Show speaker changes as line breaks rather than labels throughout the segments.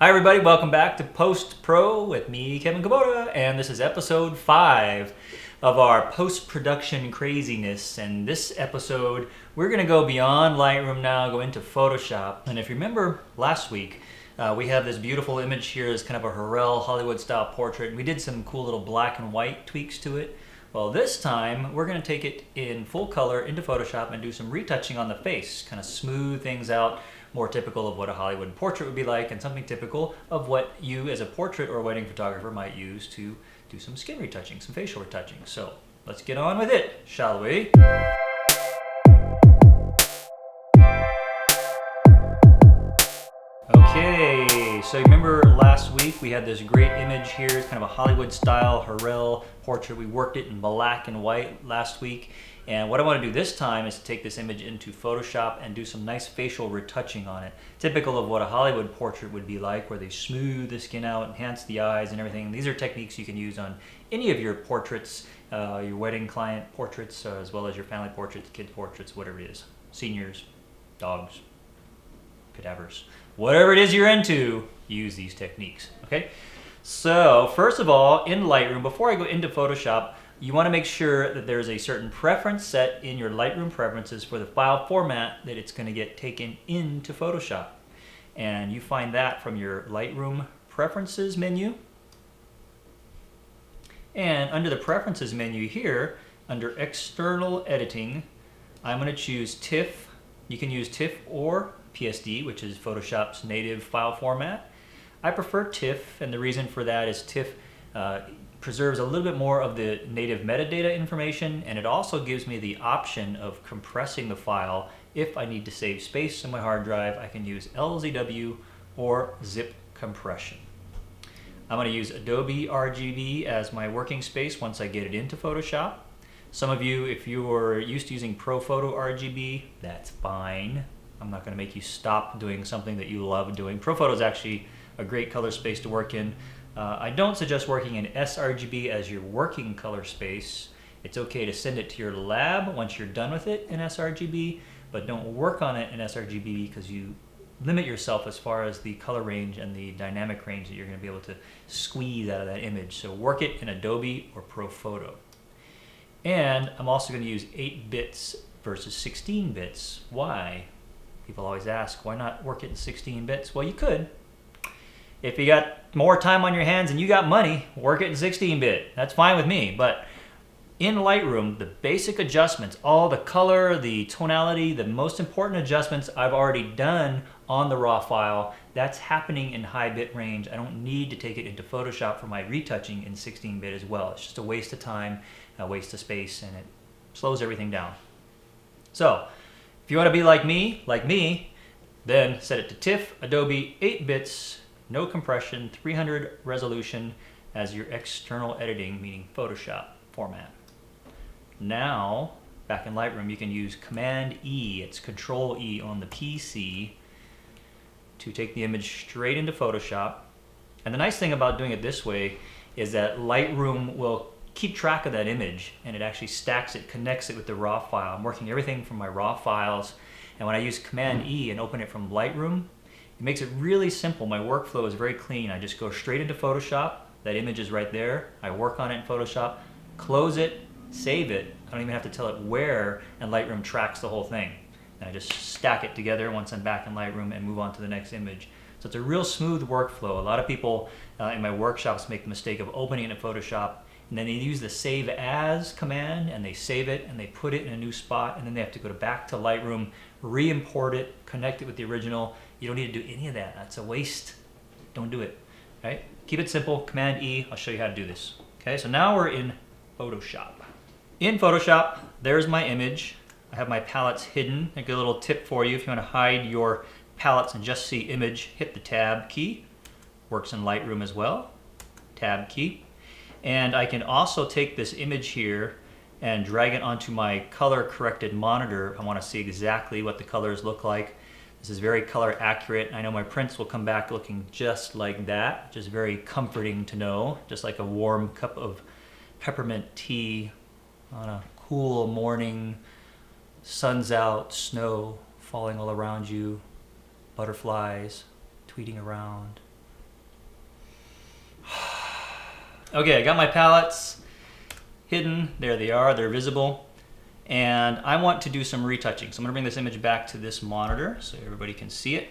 Hi everybody, welcome back to Post Pro with me, Kevin Kubota, and this is episode 5 of our post-production craziness. And this episode, we're going to go beyond Lightroom now, go into Photoshop. And if you remember last week, we have this beautiful image here, it's kind of a Harrell Hollywood-style portrait, and we did some cool little black and white tweaks to it. Well, this time, we're going to take it in full color into Photoshop and do some retouching on the face, kind of smooth things out, more typical of what a Hollywood portrait would be like, and something typical of what you as a portrait or wedding photographer might use to do some skin retouching, some facial retouching. So let's get on with it, shall we? Okay, so you remember last week we had this great image here. It's kind of a Hollywood style Harrell portrait. We worked it in black and white last week. And what I want to do this time is to take this image into Photoshop and do some nice facial retouching on it. Typical of what a Hollywood portrait would be like, where they smooth the skin out, enhance the eyes and everything. These are techniques you can use on any of your portraits, your wedding client portraits, as well as your family portraits, kid portraits, whatever it is. Seniors, dogs, cadavers. Whatever it is you're into, use these techniques, okay? So, first of all, in Lightroom, before I go into Photoshop, you want to make sure that there's a certain preference set in your Lightroom preferences for the file format that it's going to get taken into Photoshop. And you find that from your Lightroom Preferences menu. And under the Preferences menu here, under External Editing, I'm going to choose TIFF. You can use TIFF or PSD, which is Photoshop's native file format. I prefer TIFF, and the reason for that is TIFF preserves a little bit more of the native metadata information, and it also gives me the option of compressing the file. If I need to save space on my hard drive, I can use LZW or zip compression. I'm going to use Adobe RGB as my working space once I get it into Photoshop. Some of you, if you are used to using ProPhoto RGB, that's fine. I'm not going to make you stop doing something that you love doing. ProPhoto is actually a great color space to work in. I don't suggest working in sRGB as your working color space. It's okay to send it to your lab once you're done with it in sRGB, but don't work on it in sRGB because you limit yourself as far as the color range and the dynamic range that you're going to be able to squeeze out of that image. So work it in Adobe or ProPhoto. And I'm also going to use 8 bits versus 16 bits. Why? People always ask, why not work it in 16 bits? Well, you could. If you got more time on your hands and you got money, work it in 16-bit. That's fine with me. But in Lightroom, the basic adjustments, all the color, the tonality, the most important adjustments I've already done on the raw file, that's happening in high bit range. I don't need to take it into Photoshop for my retouching in 16-bit as well. It's just a waste of time, a waste of space, and it slows everything down. So, if you want to be like me, then set it to TIFF, Adobe, 8 bits, no compression, 300 resolution as your external editing, meaning Photoshop format. Now, back in Lightroom, you can use Command E, it's Control E on the PC, to take the image straight into Photoshop. And the nice thing about doing it this way is that Lightroom will keep track of that image, and it actually stacks it, connects it with the raw file. I'm working everything from my raw files, and when I use Command E and open it from Lightroom, it makes it really simple. My workflow is very clean. I just go straight into Photoshop. That image is right there. I work on it in Photoshop, close it, save it. I don't even have to tell it where, and Lightroom tracks the whole thing. And I just stack it together once I'm back in Lightroom and move on to the next image. So it's a real smooth workflow. A lot of people in my workshops make the mistake of opening it in Photoshop, and then they use the Save As command, and they save it, and they put it in a new spot, and then they have to go back to Lightroom, re-import it, connect it with the original. You don't need to do any of that. That's a waste. Don't do it. Right? Keep it simple. Command E. I'll show you how to do this. Okay, so now we're in Photoshop. In Photoshop, there's my image. I have my palettes hidden. I get a little tip for you. If you want to hide your palettes and just see image, hit the Tab key. Works in Lightroom as well. Tab key. And I can also take this image here and drag it onto my color corrected monitor. I want to see exactly what the colors look like. This is very color accurate. I know my prints will come back looking just like that, which is very comforting to know, just like a warm cup of peppermint tea on a cool morning, sun's out, snow falling all around you, butterflies tweeting around. Okay, I got my palettes hidden. There they are, they're visible. And I want to do some retouching. So I'm gonna bring this image back to this monitor so everybody can see it.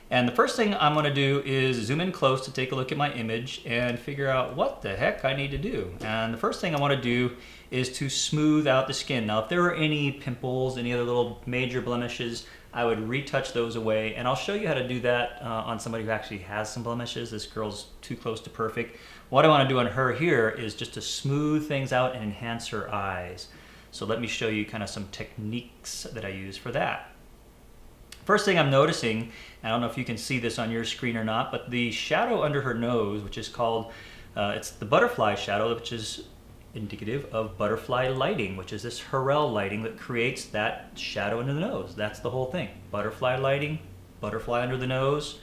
And the first thing I'm gonna do is zoom in close to take a look at my image and figure out what the heck I need to do. And the first thing I wanna do is to smooth out the skin. Now, if there are any pimples, any other little major blemishes, I would retouch those away. And I'll show you how to do that on somebody who actually has some blemishes. This girl's too close to perfect. What I wanna do on her here is just to smooth things out and enhance her eyes. So let me show you kind of some techniques that I use for that. First thing I'm noticing, I don't know if you can see this on your screen or not, but the shadow under her nose, which is called, it's the butterfly shadow, which is indicative of butterfly lighting, which is this Hurrell lighting that creates that shadow under the nose. That's the whole thing. Butterfly lighting, butterfly under the nose.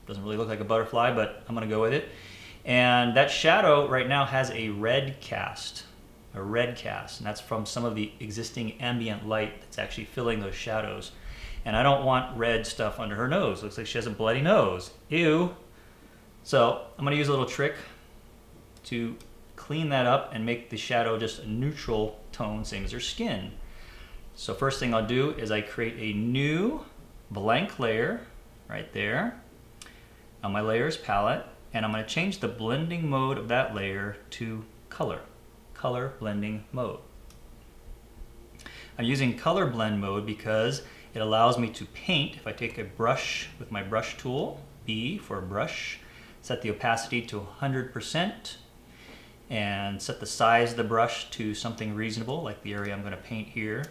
Doesn't really look like a butterfly, but I'm gonna go with it. And that shadow right now has a red cast, and that's from some of the existing ambient light that's actually filling those shadows. And I don't want red stuff under her nose. Looks like she has a bloody nose. Ew. So I'm gonna use a little trick to clean that up and make the shadow just a neutral tone, same as her skin. So first thing I'll do is I create a new blank layer right there on my layers palette, and I'm gonna change the blending mode of that layer to color blending mode. I'm using color blend mode because it allows me to paint. If I take a brush with my brush tool, B for brush, set the opacity to 100%, and set the size of the brush to something reasonable, like the area I'm gonna paint here.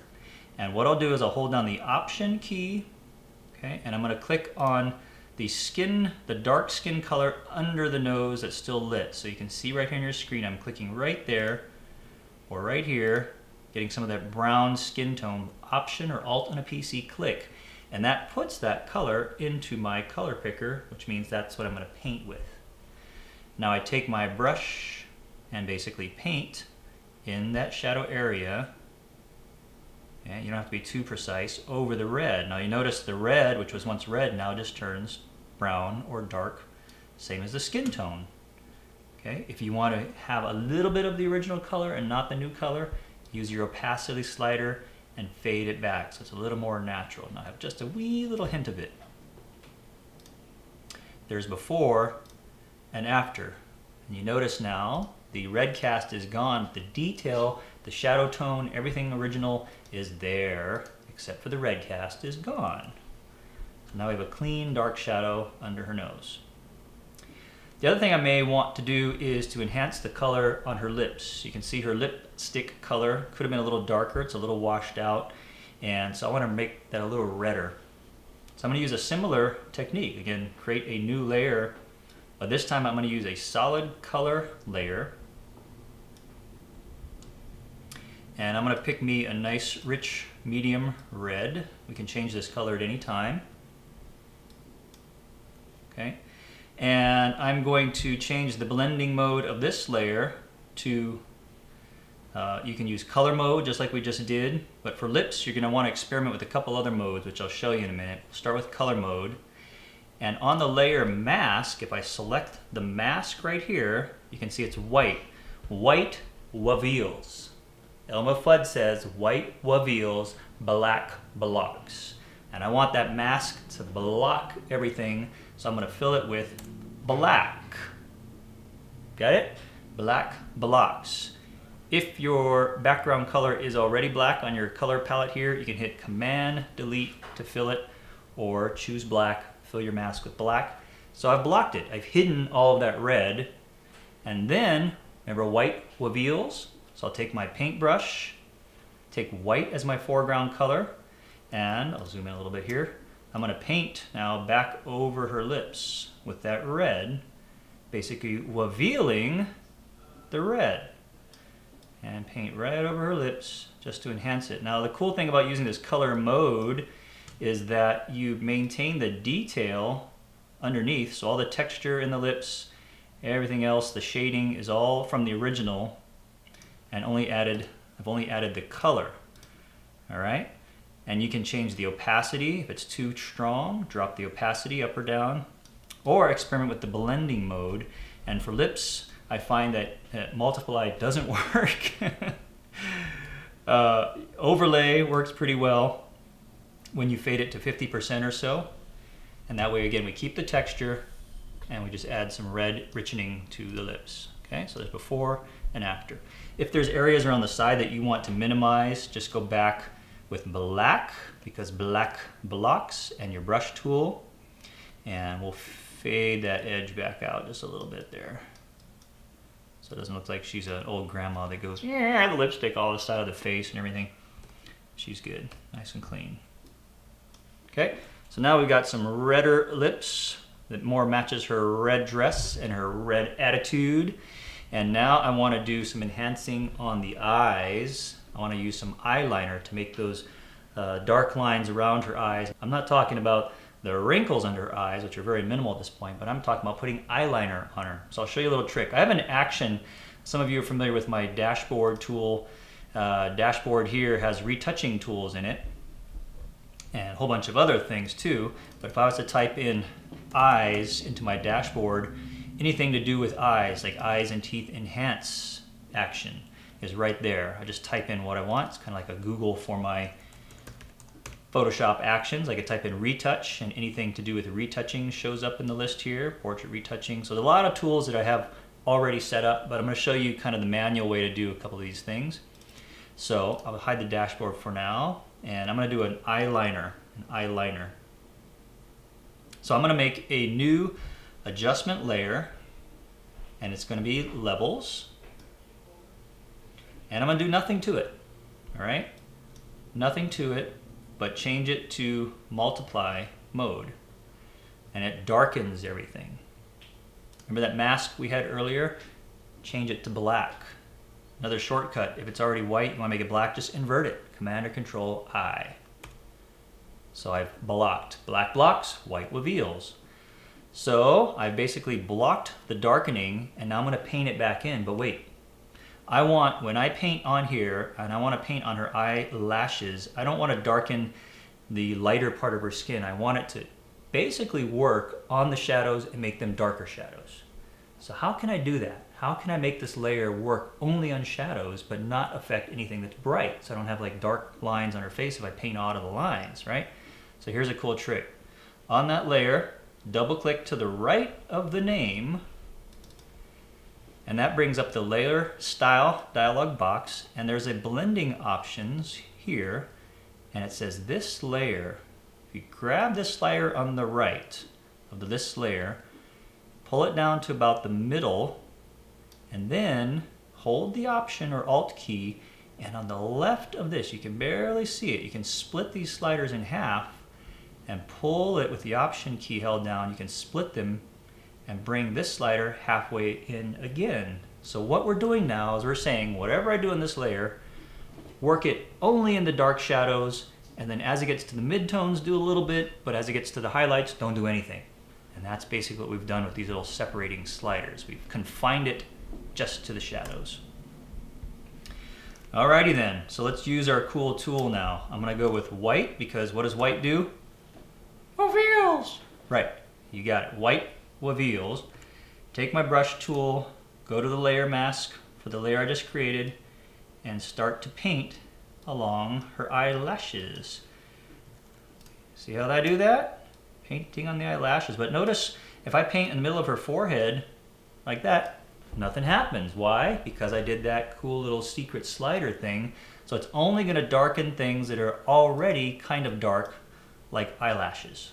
And what I'll do is I'll hold down the Option key, okay, and I'm gonna click on the skin, the dark skin color under the nose that's still lit. So you can see right here on your screen, I'm clicking right there, or right here, getting some of that brown skin tone. Option or Alt on a PC, click, and that puts that color into my color picker, which means that's what I'm going to paint with. Now I take my brush and basically paint in that shadow area, and you don't have to be too precise, over the red. Now you notice the red, which was once red, now just turns brown or dark, same as the skin tone. Okay, if you want to have a little bit of the original color and not the new color, use your opacity slider and fade it back so it's a little more natural. Now I have just a wee little hint of it. There's before and after. And you notice now the red cast is gone. The detail, the shadow tone, everything original is there, except for the red cast is gone. So now we have a clean dark shadow under her nose. The other thing I may want to do is to enhance the color on her lips. You can see her lipstick color could have been a little darker. It's a little washed out. And so I want to make that a little redder. So I'm going to use a similar technique. Again, create a new layer. But this time I'm going to use a solid color layer. And I'm going to pick me a nice rich medium red. We can change this color at any time. Okay. And I'm going to change the blending mode of this layer to, you can use color mode just like we just did, but for lips you're going to want to experiment with a couple other modes, which I'll show you in a minute. We'll start with color mode, and on the layer mask, if I select the mask right here, you can see it's white. White reveals. Elma Fudd says white reveals, black blocks. And I want that mask to block everything, so I'm going to fill it with black. Got it? Black blocks. If your background color is already black on your color palette here, you can hit Command Delete to fill it, or choose black, fill your mask with black. So I've blocked it. I've hidden all of that red. And then, remember white reveals? So I'll take my paintbrush, take white as my foreground color, and I'll zoom in a little bit here. I'm going to paint now back over her lips with that red, basically revealing the red. And paint right over her lips just to enhance it. Now the cool thing about using this color mode is that you maintain the detail underneath, so all the texture in the lips, everything else, the shading is all from the original, and I've only added the color. All right? And you can change the opacity. If it's too strong, drop the opacity up or down, or experiment with the blending mode And for lips, I find that multiply doesn't work. Overlay works pretty well when you fade it to 50% or so. And that way, again, we keep the texture and we just add some red richening to the lips. Okay, so there's before and after. If there's areas around the side that you want to minimize, just go back with black, because black blocks, and your brush tool, and we'll fade that edge back out just a little bit there. So it doesn't look like she's an old grandma that goes, yeah, the lipstick all the side of the face and everything. She's good, nice and clean. Okay, so now we've got some redder lips that more matches her red dress and her red attitude. And now I want to do some enhancing on the eyes. I want to use some eyeliner to make those dark lines around her eyes. I'm not talking about the wrinkles under her eyes, which are very minimal at this point, but I'm talking about putting eyeliner on her. So I'll show you a little trick. I have an action. Some of you are familiar with my dashboard tool. Dashboard here has retouching tools in it and a whole bunch of other things too. But if I was to type in eyes into my dashboard, anything to do with eyes, like eyes and teeth enhance action is right there. I just type in what I want. It's kind of like a Google for my Photoshop actions. I could type in retouch, and anything to do with retouching shows up in the list here, portrait retouching. So there's a lot of tools that I have already set up, but I'm going to show you kind of the manual way to do a couple of these things. So I'll hide the dashboard for now, and I'm going to do an eyeliner. So I'm going to make a new adjustment layer, and it's going to be levels, and I'm going to do nothing to it. All right, nothing to it, but change it to multiply mode, and it darkens everything. Remember that mask we had earlier? Change it to black. Another shortcut, if it's already white, you want to make it black, just invert it. Command or Control I. So I've blocked. Black blocks, white reveals. So I basically blocked the darkening, and now I'm going to paint it back in. But wait, I want, when I paint on here, and I want to paint on her eyelashes, I don't want to darken the lighter part of her skin. I want it to basically work on the shadows and make them darker shadows. So how can I do that? How can I make this layer work only on shadows but not affect anything that's bright? So I don't have like dark lines on her face if I paint out of the lines, right? So here's a cool trick. On that layer, double click to the right of the name, and that brings up the layer style dialog box, and there's a blending options here, and it says this layer. If you grab this layer on the right of this layer, pull it down to about the middle, and then hold the Option or Alt key, and on the left of this, you can barely see it, you can split these sliders in half and pull it with the Option key held down. You can split them and bring this slider halfway in again. So what we're doing now is we're saying whatever I do in this layer, work it only in the dark shadows, and then as it gets to the midtones, do a little bit, but as it gets to the highlights, don't do anything. And that's basically what we've done with these little separating sliders. We've confined it just to the shadows. Alrighty then, so let's use our cool tool now. I'm gonna go with white, because what does white do? Reveals! Right, you got it, white reveals. Take my brush tool, go to the layer mask for the layer I just created, and start to paint along her eyelashes. See how I do that? Painting on the eyelashes, but notice if I paint in the middle of her forehead like that, nothing happens. Why? Because I did that cool little secret slider thing. So it's only going to darken things that are already kind of dark, like eyelashes.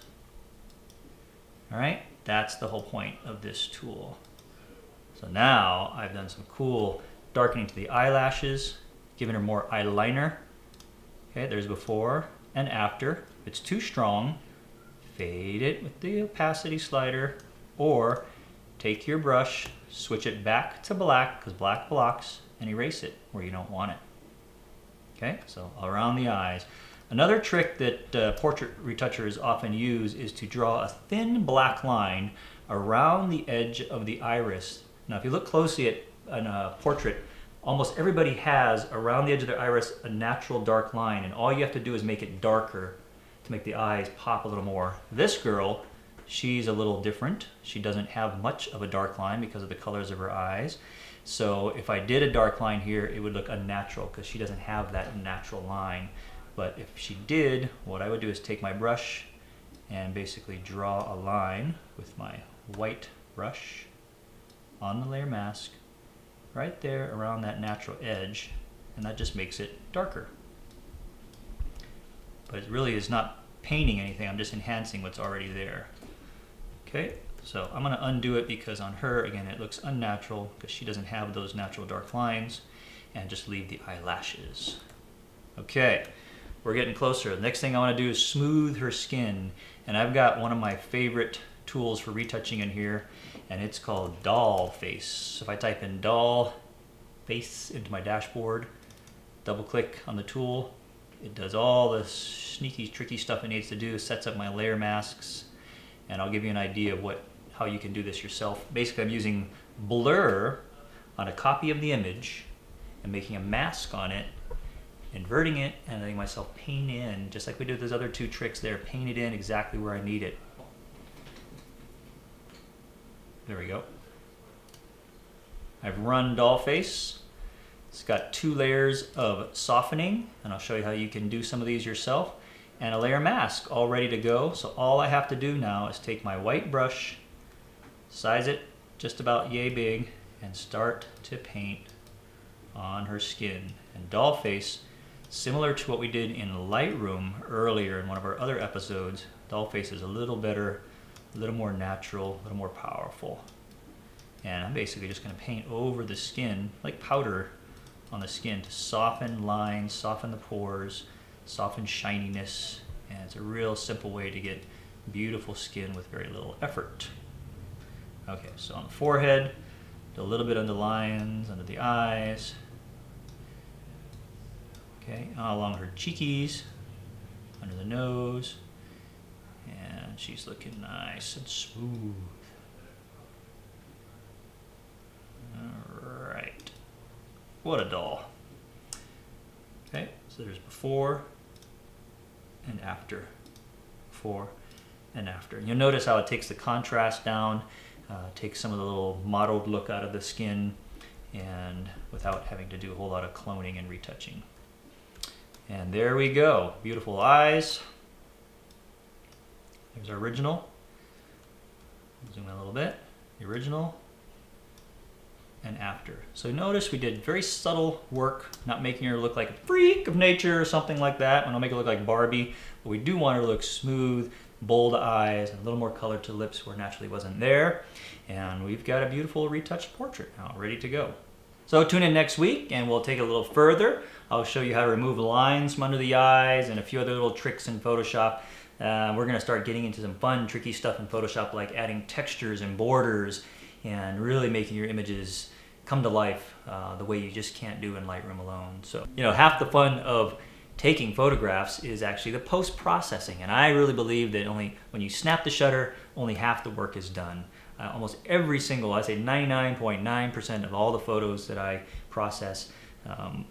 All right, that's the whole point of this tool. So now I've done some cool darkening to the eyelashes, giving her more eyeliner. Okay, there's before and after. If it's too strong, fade it with the opacity slider, or take your brush, switch it back to black, because black blocks, and erase it where you don't want it. Okay, so around the eyes. Another trick that portrait retouchers often use is to draw a thin black line around the edge of the iris. Now if you look closely at a portrait, almost everybody has around the edge of their iris a natural dark line, and all you have to do is make it darker to make the eyes pop a little more. This girl, she's a little different. She doesn't have much of a dark line because of the colors of her eyes. So if I did a dark line here, it would look unnatural because she doesn't have that natural line. But if she did, what I would do is take my brush and basically draw a line with my white brush on the layer mask right there around that natural edge, and that just makes it darker. But it really is not painting anything, I'm just enhancing what's already there. Okay, so I'm going to undo it because on her, again, it looks unnatural because she doesn't have those natural dark lines, and just leave the eyelashes. Okay, we're getting closer. The next thing I want to do is smooth her skin, and I've got one of my favorite tools for retouching in here, and it's called doll face. So if I type in doll face into my dashboard, double click on the tool, it does all the sneaky tricky stuff it needs to do, sets up my layer masks, and I'll give you an idea of how you can do this yourself. Basically, I'm using blur on a copy of the image and making a mask on it, inverting it, and letting myself paint in, just like we did those other two tricks there, paint it in exactly where I need it. There we go. I've run doll face. It's got 2 layers of softening, and I'll show you how you can do some of these yourself, and a layer mask all ready to go. So all I have to do now is take my white brush, size it just about yay big, and start to paint on her skin. And doll face, similar to what we did in Lightroom earlier in one of our other episodes, doll face is a little better, a little more natural, a little more powerful. And I'm basically just going to paint over the skin, like powder on the skin, to soften lines, soften the pores, soften shininess, and it's a real simple way to get beautiful skin with very little effort. Okay, so on the forehead, do a little bit under the lines, under the eyes. Okay, along her cheekies, under the nose, and she's looking nice and smooth. All right, what a doll. Okay, so there's before and after, before and after. And you'll notice how it takes the contrast down, takes some of the little mottled look out of the skin, and without having to do a whole lot of cloning and retouching. And there we go, beautiful eyes. There's our original. Zoom in a little bit. The original and after. So notice we did very subtle work, not making her look like a freak of nature or something like that. We don't make her look like Barbie, but we do want her to look smooth, bold eyes, and a little more color to lips where naturally wasn't there. And we've got a beautiful retouched portrait now, ready to go. So tune in next week and we'll take it a little further. I'll show you how to remove lines from under the eyes and a few other little tricks in Photoshop. We're going to start getting into some fun, tricky stuff in Photoshop, like adding textures and borders and really making your images come to life the way you just can't do in Lightroom alone. So, you know, half the fun of taking photographs is actually the post-processing, and I really believe that only when you snap the shutter, only half the work is done. Almost every single, I say 99.9% of all the photos that I process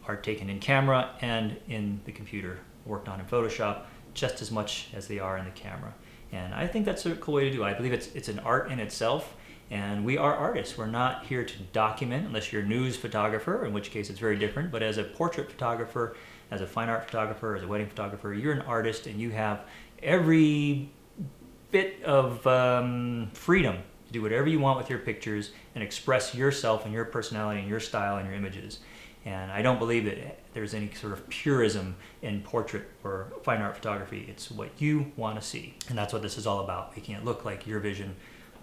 are taken in camera and in the computer, worked on in Photoshop just as much as they are in the camera. And I think that's a cool way to do it. I believe it's an art in itself, and we are artists. We're not here to document, unless you're a news photographer, in which case it's very different. But as a portrait photographer, as a fine art photographer, as a wedding photographer, you're an artist and you have every bit of freedom to do whatever you want with your pictures and express yourself and your personality and your style and your images. And I don't believe that there's any sort of purism in portrait or fine art photography. It's what you want to see. And that's what this is all about, making it look like your vision,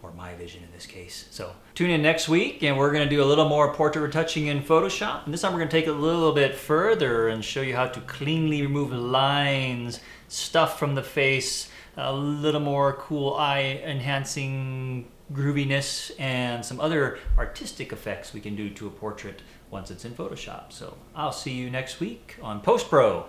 or my vision in this case. So tune in next week and we're going to do a little more portrait retouching in Photoshop. And this time we're going to take it a little bit further and show you how to cleanly remove lines, stuff from the face, a little more cool eye enhancing grooviness, and some other artistic effects we can do to a portrait once it's in Photoshop. So I'll see you next week on Post Pro.